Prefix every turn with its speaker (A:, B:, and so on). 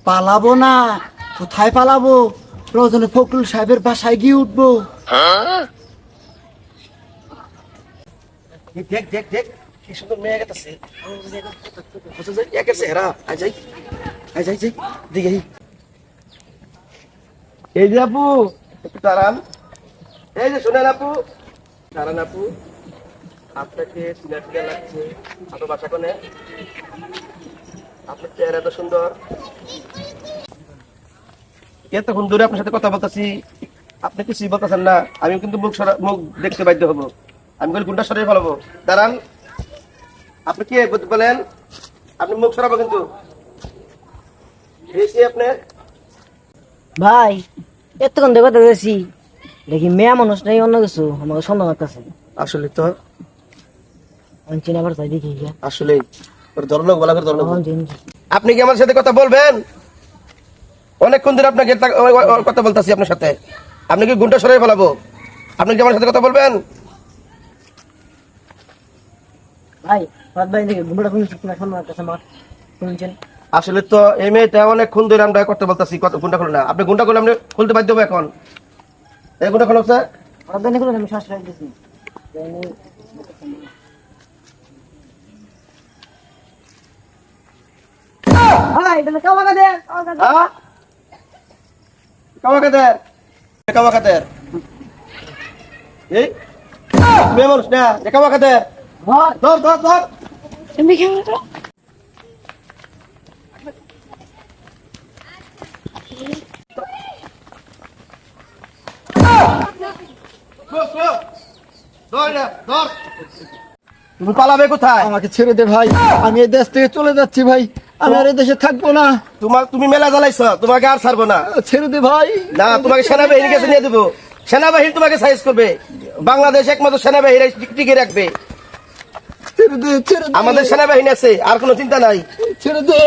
A: পালাবো না, কোথায় পালাবো? প্রয়োজনে ফখরুল সাহেবের বাসায় গিয়ে উঠবো।
B: দেখ দেখ দেখ কি সুন্দর মেয়ে গেছে। একের চেহারা আই যাই দেখি। এই যে আপু একটু দাঁড়ান। এই যে শোনেন আপু, দাঁড়ান আপু, আপনাকে সিনারিটা লাগছে। আপনার বাসা কোনে? আপনার চেহারা এত সুন্দর, এতক্ষণ ধরে আপনার সাথে কথা বলতেছি, আপনি কিছুই বলতেছেন না। আমি কিন্তু মুখ দেখতে বাধ্য হবো। আমি বলি গুন্ডা সরিয়ে ফেলাবো। দাঁড়ান, আপনি কি বলেন? আপনি মুখ সরাবো কিন্তু। আপনি
C: ভাই এতক্ষণ দেখে দেখেছি, দেখি মেয়া মানুষ নাই অন্য কিছু আমাকে সন্দেহ করতেছে।
B: আসলে তো
C: আমি চিনা পার চাই দেখি
B: আসলে ধরনক বলা করে ধরনক। আপনি কি আমার সাথে কথা বলবেন? অনেকক্ষণ ধরে আপনাকে কথা বলতেছি আপনার সাথে। আপনি কি গুন্ডা সরিয়ে ফেলাবো? আপনি কি আমার সাথে কথা বলবেন?
C: ভাই রাত ভাই দেখি ঘুমটা কোন চুপ না সন্দেহ করতেছে আমার শুনছেন।
B: আসলে তো এই মেয়েটা অনেকক্ষণ ধরে আমরা কথা বলতেছি, গুন্ডা খুলে না। আপনি গুন্ডা করলে আপনি খুলতে বাধ্য হবো এখন। এই গুন্ডা খোলো স্যার।
C: রাত ভাই দেখুন আমি শ্বাস রাখতেছি। ভাই এটা কাওয়া দে
B: কাওয়া কাদের এই মেয়ে মানুষ না, কাওয়া কাদের। ধর ধর ধর।
C: তুমি কেমন তো
B: তুমি পালাবে কোথায়?
A: আমাকে ছেড়ে দে ভাই, আমি এই দেশ থেকে চলে যাচ্ছি ভাই, আমি আর এই দেশে থাকবো না।
B: তুমি মেলা জ্বালাইছ, তোমাকে আর ছাড়বো না।
A: ছেড়ে দে ভাই।
B: না, তোমাকে সেনাবাহিনীর কাছে নিয়ে দেবো। সেনাবাহিনী তোমাকে সাইজ করবে। বাংলাদেশ একমাত্র সেনাবাহিনী টিকে রাখবে।
A: ছেড়ে দে, ছেড়ে দে,
B: আমাদের সেনাবাহিনী আছে, আর কোনো চিন্তা নাই।
A: ছেড়ে দে।